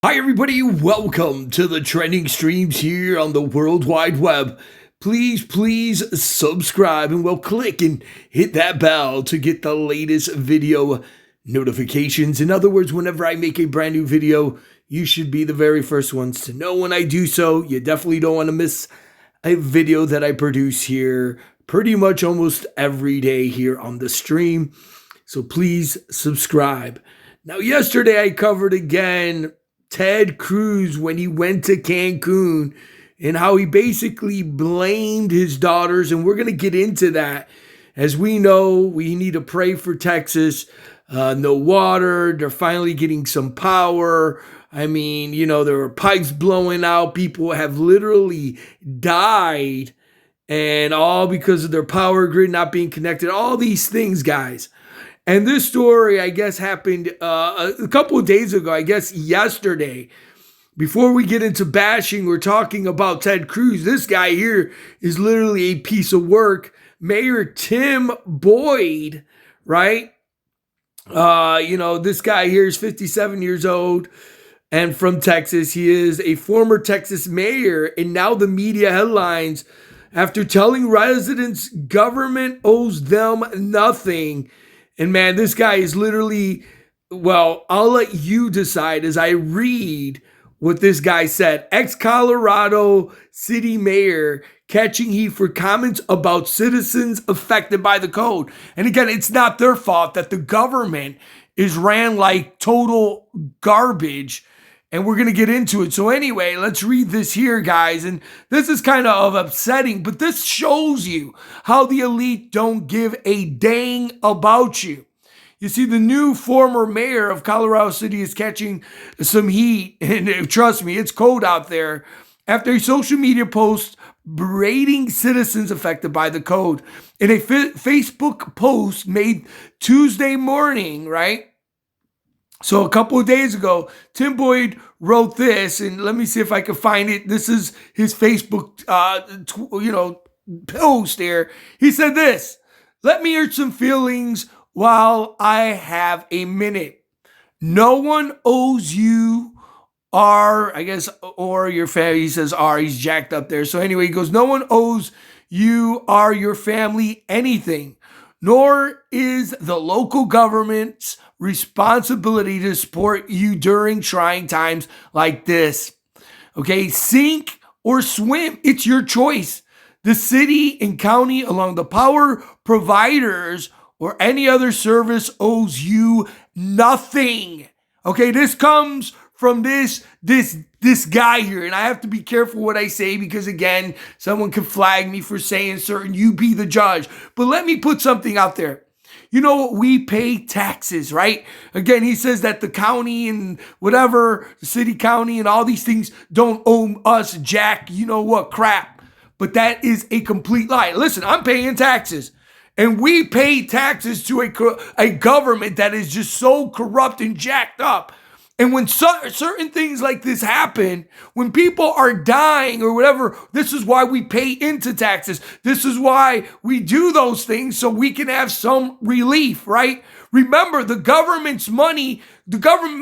Hi everybody, welcome to the trending streams here on the World Wide Web. Please subscribe and click and hit that bell to get the latest video notifications. In other words, whenever I make a brand new video, you should be the very first ones to know when I do so. You definitely don't want to miss a video that I produce here pretty much almost every day here on the stream. So please subscribe. Now, yesterday I covered again Ted Cruz when he went to Cancun and how he basically blamed his daughters. And we're going to get into that. As we know, we need to pray for Texas. No water. They're finally getting some power. I mean, there were pipes blowing out. People have literally died, and all because of their power grid not being connected. All these things, guys. And this story, I guess, happened a couple of days ago, I guess yesterday. Before we get into bashing, we're talking about Ted Cruz. This guy here is literally a piece of work. Mayor TimBoyd, right? This guy here is 57 years old and from Texas. He is a former Texas mayor, and now the media headlines after telling residents government owes them nothing. And man, this guy is literally, well, I'll let you decide as I read what this guy said. Ex-Colorado city mayor catching heat for comments about citizens affected by the code. And again, it's not their fault that the government is ran like total garbage. And we're going to get into it. So anyway, let's read this here, guys. And this is kind of upsetting, but this shows you how the elite don't give a dang about you. You see, the new former mayor of Colorado City is catching some heat. And trust me, it's cold out there. After a social media post berating citizens affected by the code. In a Facebook post made Tuesday morning, right? So a couple of days ago, TimBoyd wrote this, and let me see if I can find it. This is his Facebook, post here. He said this: "Let me hurt some feelings while I have a minute. No one owes you or your family." He says he's jacked up there. So anyway, he goes, "No one owes you or your family anything, nor is the local government's responsibility to support you during trying times like this. Okay, sink or swim, it's your choice. The city and county, along the power providers or any other service, owes you nothing." Okay, this comes from this guy here, and I have to be careful what I say because, again, someone could flag me for saying certain. You be the judge. But let me put something out there. You know what? We pay taxes, right? Again, he says that the county and whatever, the city, county, and all these things don't owe us jack, crap. But that is a complete lie. Listen, I'm paying taxes. And we pay taxes to a government that is just so corrupt and jacked up. And when certain things like this happen, when people are dying or whatever, this is why we pay into taxes. This is why we do those things, so we can have some relief, right? Remember, the government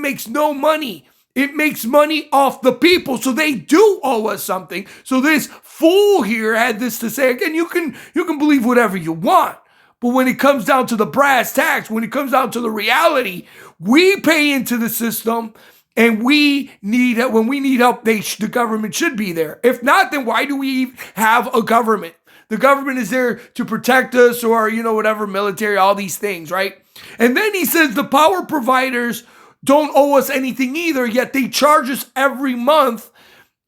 makes no money. It makes money off the people, so they do owe us something. So this fool here had this to say. Again, you can believe whatever you want. But when it comes down to the brass tacks, when it comes down to the reality, we pay into the system, and when we need help, the government should be there. If not, then why do we have a government? The government is there to protect us, or, whatever, military, all these things, right? And then he says the power providers don't owe us anything either, yet they charge us every month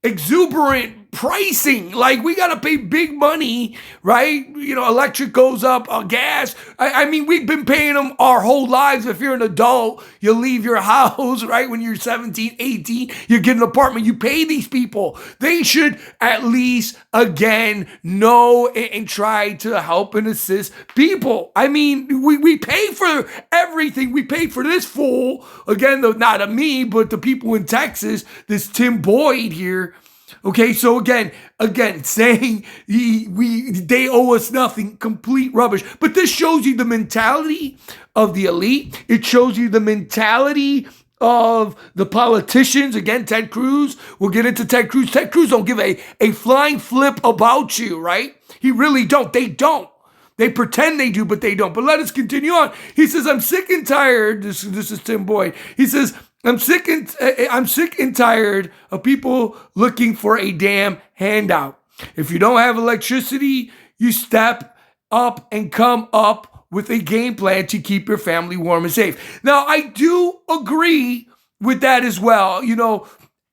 exuberant pricing. Like, we got to pay big money, right? Electric goes up, gas. I mean, we've been paying them our whole lives. If you're an adult, you leave your house, right? When you're 17, 18, you get an apartment, you pay these people. They should at least, again, know and try to help and assist people. I mean, we pay for everything. We pay for this fool. Again, though, not me, but the people in Texas, this TimBoyd here. Okay, so again, saying they owe us nothing, complete rubbish. But this shows you the mentality of the elite. It shows you the mentality of the politicians. Again, Ted Cruz. We'll get into Ted Cruz. Ted Cruz don't give a flying flip about you, right? He really don't. They don't. They pretend they do, but they don't. But let us continue on. He says, I'm sick and tired. This is TimBoyd. He says, I'm sick and tired of people looking for a damn handout. If you don't have electricity, you step up and come up with a game plan to keep your family warm and safe. Now, I do agree with that as well.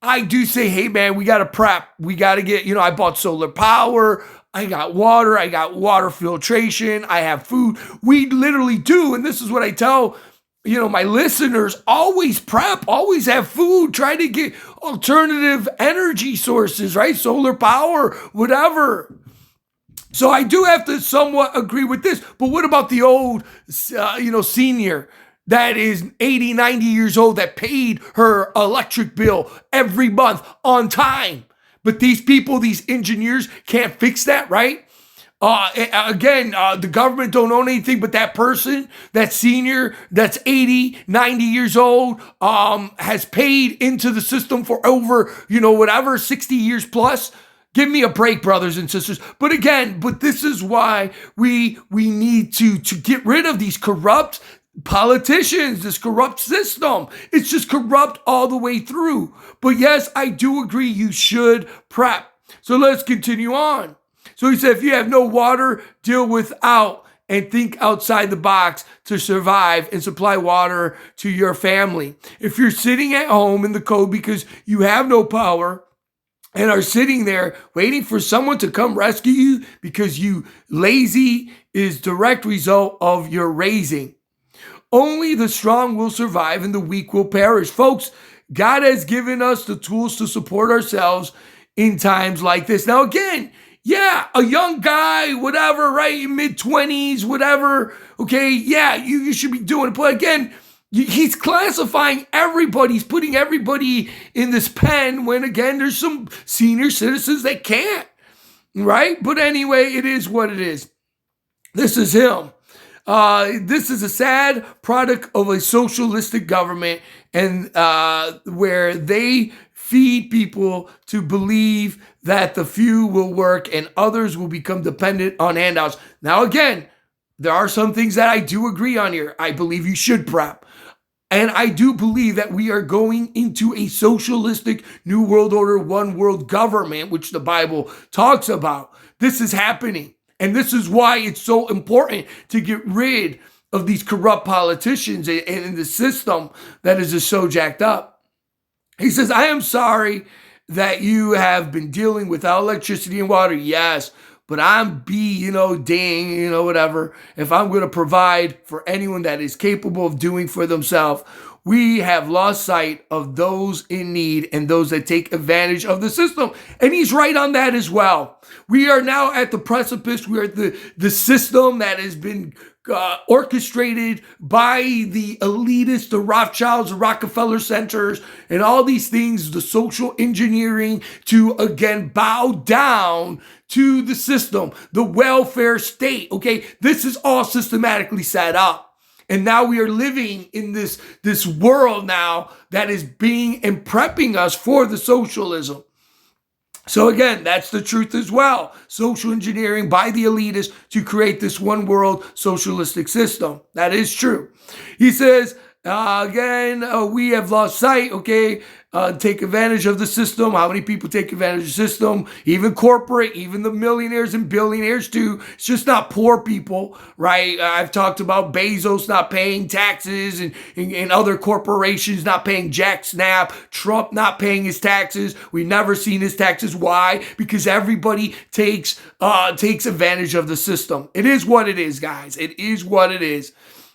I do say, hey, man, we got to prep. We got to get, I bought solar power. I got water filtration. I have food. We literally do. And this is what I tell, my listeners, always prep, always have food, try to get alternative energy sources, right? Solar power, whatever. So I do have to somewhat agree with this. But what about the old, senior that is 80, 90 years old that paid her electric bill every month on time? But these people, these engineers can't fix that, right? The government don't own anything but that person, that senior that's 80, 90 years old, has paid into the system for over, 60 years plus. Give me a break, brothers and sisters. But this is why we need to get rid of these corrupt politicians, this corrupt system. It's just corrupt all the way through. But yes, I do agree you should prep. So let's continue on. So he said, if you have no water, deal without and think outside the box to survive and supply water to your family. If you're sitting at home in the cold because you have no power and are sitting there waiting for someone to come rescue you because you lazy, is direct result of your raising. Only the strong will survive and the weak will perish. Folks, God has given us the tools to support ourselves in times like this. Now, again, yeah, a young guy, whatever, right? Mid-20s, whatever. Okay, yeah, you should be doing it. But again, he's classifying everybody. He's putting everybody in this pen when, again, there's some senior citizens that can't, right? But anyway, it is what it is. This is him. This is a sad product of a socialistic government and where they feed people to believe that the few will work and others will become dependent on handouts. Now, again, there are some things that I do agree on here. I believe you should prep. And I do believe that we are going into a socialistic New World Order, one world government, which the Bible talks about. This is happening. And this is why it's so important to get rid of these corrupt politicians and the system that is just so jacked up. He says, I am sorry that you have been dealing without electricity and water. Yes, but I'm whatever. If I'm going to provide for anyone that is capable of doing for themselves, we have lost sight of those in need and those that take advantage of the system. And he's right on that as well. We are now at the precipice. We are at the system that has been orchestrated by the elitists, the Rothschilds, the Rockefeller centers, and all these things, the social engineering to, again, bow down to the system, the welfare state. Okay, this is all systematically set up. And now we are living in this world now that is being and prepping us for the socialism. So again, that's the truth as well. Social engineering by the elitists to create this one world socialistic system. That is true. He says, we have lost sight, okay? Take advantage of the system. How many people take advantage of the system? Even corporate, even the millionaires and billionaires too. It's just not poor people, right? I've talked about Bezos not paying taxes and other corporations not paying jack snap. Trump not paying his taxes. We've never seen his taxes. Why? Because everybody takes advantage of the system. It is what it is, guys. It is what it is.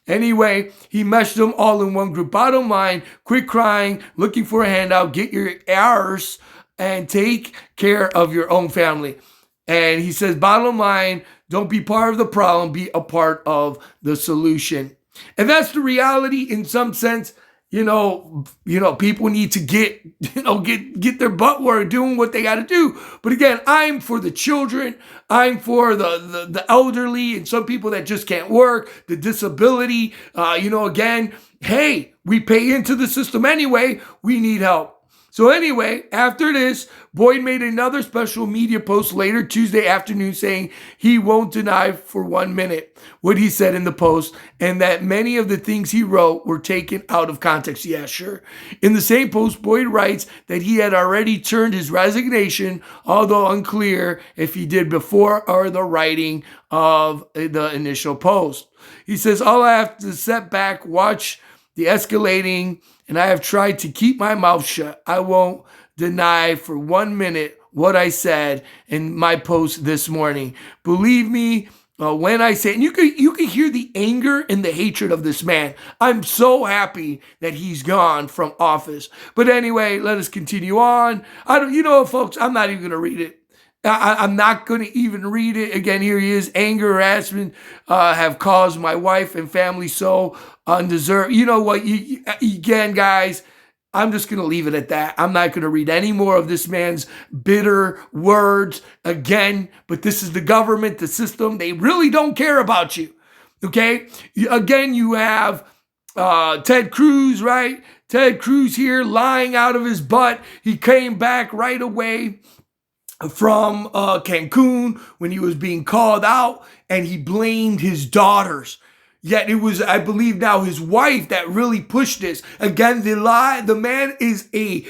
Anyway, he meshed them all in one group. Bottom line, quit crying, looking for a handout, get your arse, and take care of your own family. And he says, bottom line, don't be part of the problem, be a part of the solution. And that's the reality in some sense. people need to get their butt work doing what they got to do. But again, I'm for the children. I'm for the elderly and some people that just can't work, the disability. Again, hey, we pay into the system anyway. We need help. So anyway, after this, Boyd made another special media post later Tuesday afternoon saying he won't deny for 1 minute what he said in the post and that many of the things he wrote were taken out of context. Yeah, sure. In the same post, Boyd writes that he had already turned his resignation, although unclear if he did before or the writing of the initial post. He says, all I have to set back, watch the escalating, and I have tried to keep my mouth shut. I won't deny for 1 minute what I said in my post this morning. Believe me when I say, and you can hear the anger and the hatred of this man. I'm so happy that he's gone from office. But anyway, let us continue on. Folks, I'm not even going to read it. I'm not going to even read it. Again, here he is. Anger, harassment have caused my wife and family so undeserved. You know what? Again, guys, I'm just going to leave it at that. I'm not going to read any more of this man's bitter words again. But this is the government, the system. They really don't care about you. Okay? Again, you have Ted Cruz, right? Ted Cruz here lying out of his butt. He came back right away from Cancun when he was being called out, and he blamed his daughters. Yet it was, I believe now, his wife that really pushed this. Again, the man is a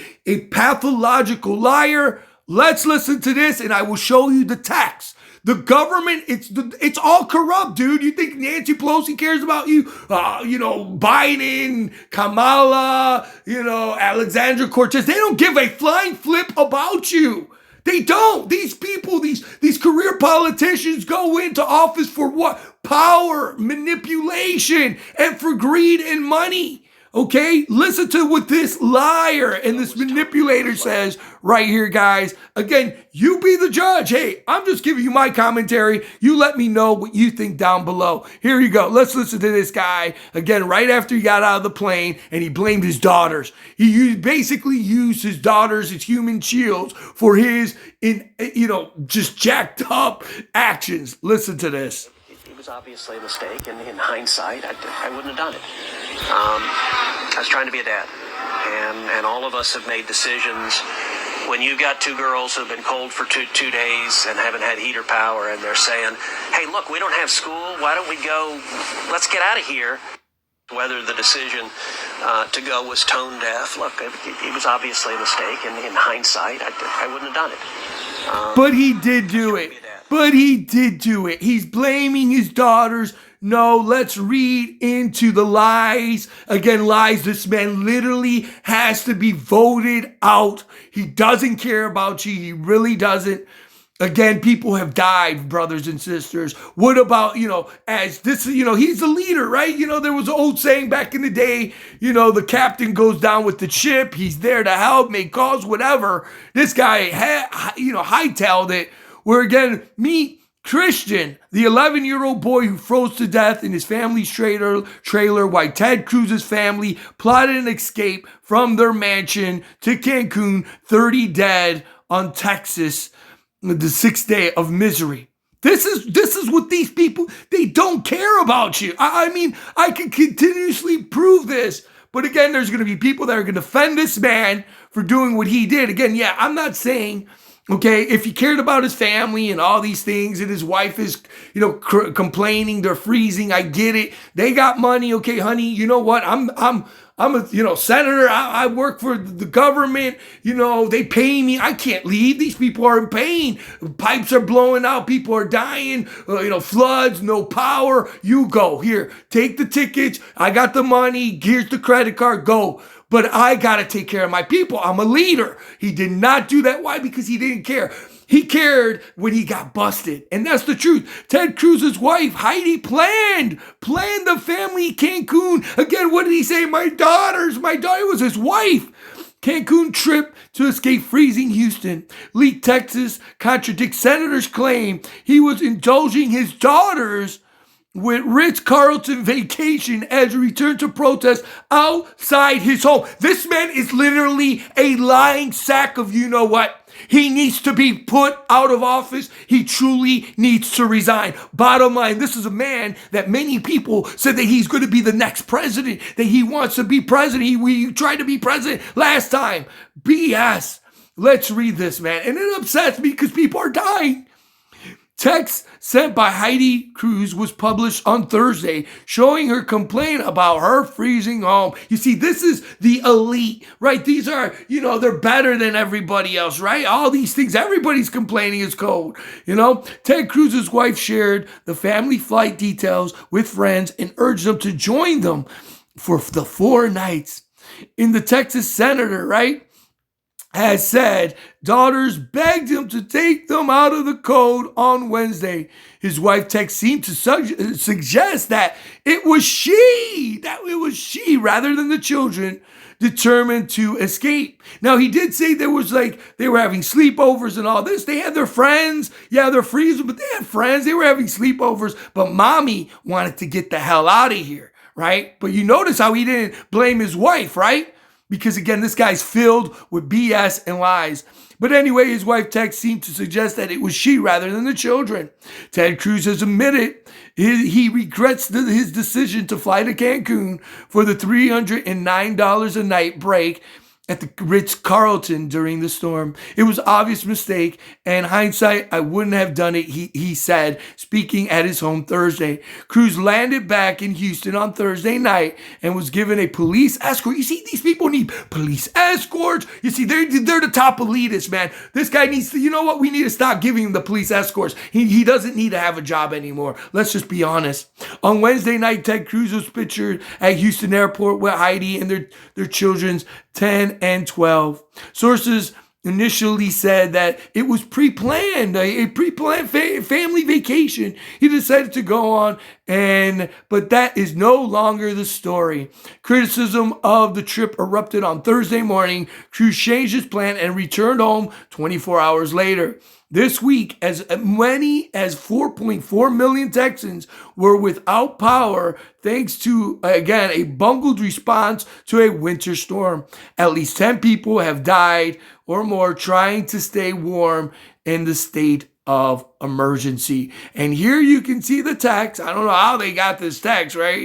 pathological liar. Let's listen to this, and I will show you the text. The government, it's all corrupt, dude. You think Nancy Pelosi cares about you? Biden, Kamala, Alexandra Cortez. They don't give a flying flip about you. They don't. These people, these career politicians go into office for what? Power, manipulation, and for greed and money. Okay? Listen to what this liar and this manipulator says right here, guys. Again, you be the judge. Hey, I'm just giving you my commentary. You let me know what you think down below. Here you go. Let's listen to this guy. Again, right after he got out of the plane and he blamed his daughters. He basically used his daughters as human shields for his, just jacked up actions. Listen to this. It was obviously a mistake, and in hindsight, I wouldn't have done it. I was trying to be a dad, and all of us have made decisions. When you've got two girls who've been cold for two days and haven't had heater power, and they're saying, hey, look, we don't have school, why don't we go, let's get out of here. Whether the decision to go was tone deaf, look, it was obviously a mistake, and in hindsight, I wouldn't have done it. But he did do it. He's blaming his daughters. No, let's read into the lies. Again, lies. This man literally has to be voted out. He doesn't care about you. He really doesn't. Again, people have died, brothers and sisters. What about, as this, he's the leader, right? There was an old saying back in the day, the captain goes down with the ship. He's there to help, make calls, whatever. This guy, hightailed it. Where again, meet Christian, the 11-year-old boy who froze to death in his family's trailer while Ted Cruz's family plotted an escape from their mansion to Cancun, 30 dead on Texas, the sixth day of misery. This is what these people, they don't care about you. I mean, I can continuously prove this. But again, there's going to be people that are going to defend this man for doing what he did. Again, yeah, I'm not saying, okay, if he cared about his family and all these things and his wife is, complaining, they're freezing, I get it. They got money. Okay, honey, you know what? I'm a, senator. I work for the government. They pay me. I can't leave. These people are in pain. Pipes are blowing out. People are dying. Floods, no power. You go. Here, take the tickets. I got the money. Here's the credit card. Go. But I got to take care of my people. I'm a leader. He did not do that. Why? Because he didn't care. He cared when he got busted. And that's the truth. Ted Cruz's wife, Heidi, planned the family Cancun. Again, what did he say? My daughter was his wife. Cancun trip to escape freezing Houston. Leaked Texas contradicts senator's claim he was indulging his daughters with Ritz-Carlton vacation as a return to protest outside his home. This man is literally a lying sack of you know what. He needs to be put out of office. He truly needs to resign. Bottom line, this is a man that many people said that he's going to be the next president, that he wants to be president. We tried to be president last time. BS. Let's read this, man. And it upsets me because people are dying. Text sent by Heidi Cruz was published on Thursday showing her complaint about her freezing home. You see, this is the elite, right? These are, they're better than everybody else, right? All these things, everybody's complaining is cold, Ted Cruz's wife shared the family flight details with friends and urged them to join them for the 4 nights. In the Texas senator, right? Has said daughters begged him to take them out of the code on Wednesday. His wife text seemed to suggest that it was she rather than the children determined to escape. Now he did say there was they were having sleepovers and all this. They had their friends. Yeah, they're freezing, but they had friends. They were having sleepovers, but mommy wanted to get the hell out of here, right? But you notice how he didn't blame his wife, right? Because again, this guy's filled with BS and lies. But anyway, his wife text seemed to suggest that it was she rather than the children. Ted Cruz has admitted he regrets his decision to fly to Cancun for the $309 a night break at the Ritz-Carlton during the storm. It was an obvious mistake, and hindsight, I wouldn't have done it, he said, speaking at his home Thursday. Cruz landed back in Houston on Thursday night and was given a police escort. You see, these people need police escorts. You see, they're the top elitists, man. This guy needs to, you know what? We need to stop giving him the police escorts. He doesn't need to have a job anymore. Let's just be honest. On Wednesday night, Ted Cruz was pictured at Houston Airport with Heidi and their children's 10 and 12. Sources initially said that it was pre-planned, a pre-planned family vacation he decided to go on, but that is no longer the story. Criticism of the trip erupted on Thursday morning. Cruz changed his plan and returned home 24 hours later. This week, as many as 4.4 million Texans were without power thanks to, again, a bungled response to a winter storm. At least 10 people have died or more trying to stay warm in the state of emergency. And here you can see the text. I don't know how they got this text, right?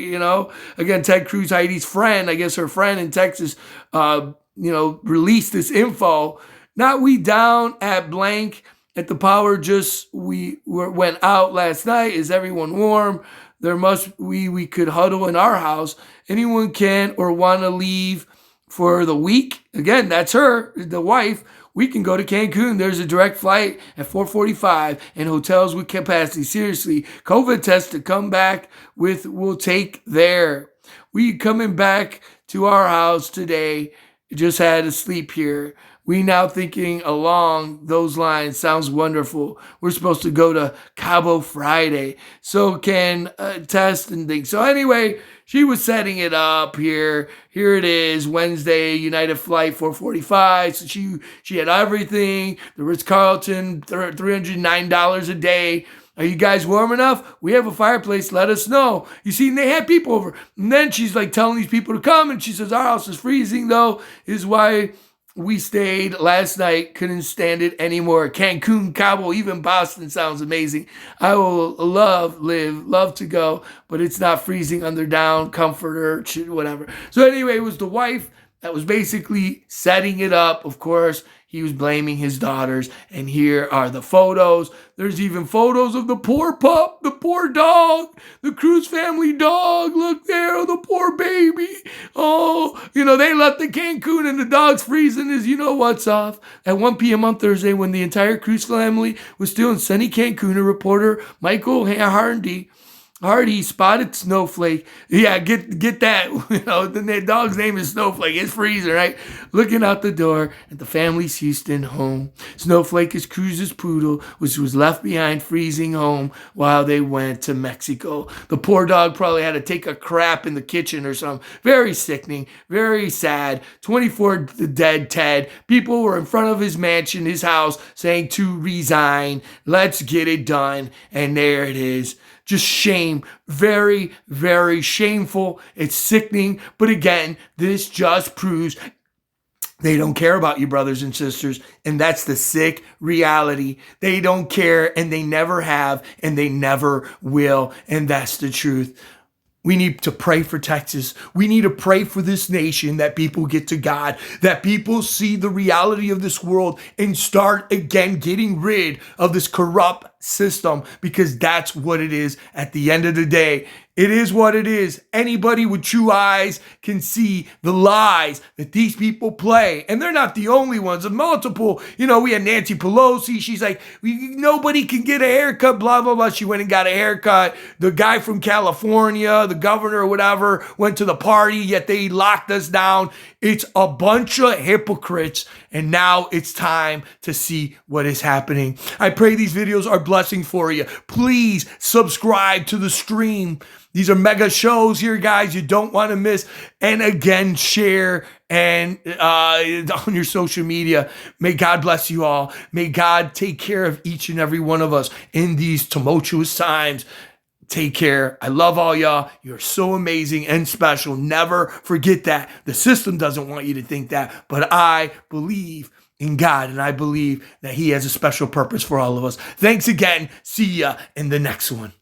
Again, Ted Cruz, Heidi's friend, I guess her friend in Texas, released this info. Now we down at blank. At the power went out last night. Is everyone warm? We could huddle in our house. Anyone can or want to leave for the week? Again, that's her, the wife. We can go to Cancun. There's a direct flight at 4:45 and hotels with capacity. Seriously, COVID test to come back with, we'll take there. We coming back to our house today. Just had to sleep here. We now thinking along those lines. Sounds wonderful. We're supposed to go to Cabo Friday. So can test and things. So anyway, she was setting it up here. Here it is, Wednesday, United Flight 445. So she had everything. The Ritz-Carlton, $309 a day. Are you guys warm enough? We have a fireplace. Let us know. You see, and they had people over. And then she's telling these people to come. And she says, our house is freezing, though. Is why we stayed last night. Couldn't stand it anymore. Cancun, Cabo, even Boston sounds amazing. I will love to go, but it's not freezing under down, comforter, whatever. So anyway, it was the wife that was basically setting it up. Of course, he was blaming his daughters. And here are the photos. There's even photos of the poor pup, the poor dog, the Cruz family dog. Look there, the poor baby. Oh, they left the Cancun and the dog's freezing his what's off. At 1 p.m. on Thursday, when the entire Cruz family was still in sunny Cancun, a reporter, Michael Hardy spotted Snowflake. Yeah, get that. The dog's name is Snowflake. It's freezing, right? Looking out the door at the family's Houston home. Snowflake is Cruz's poodle, which was left behind freezing home while they went to Mexico. The poor dog probably had to take a crap in the kitchen or something. Very sickening, very sad. 24 dead Ted. People were in front of his mansion, his house, saying to resign. Let's get it done. And there it is. just shame. Very, very shameful. It's sickening. But again, this just proves they don't care about you, brothers and sisters. And that's the sick reality. They don't care, and they never have, and they never will. And that's the truth. We need to pray for Texas. We need to pray for this nation, that people get to God, that people see the reality of this world and start again getting rid of this corrupt system, because that's what it is at the end of the day. It is what it is. Anybody with true eyes can see the lies that these people play. And they're not the only ones. Multiple, we had Nancy Pelosi. She's like, nobody can get a haircut, blah, blah, blah. She went and got a haircut. The guy from California, the governor or whatever, went to the party, yet they locked us down. It's a bunch of hypocrites. And now it's time to see what is happening. I pray these videos are blessing for you. Please subscribe to the stream. These are mega shows here, guys. You don't want to miss. And again, share and on your social media. May God bless you all. May God take care of each and every one of us in these tumultuous times. Take care. I love all y'all. You're so amazing and special. Never forget that. The system doesn't want you to think that, but I believe in God, and I believe that He has a special purpose for all of us. Thanks again. See ya in the next one.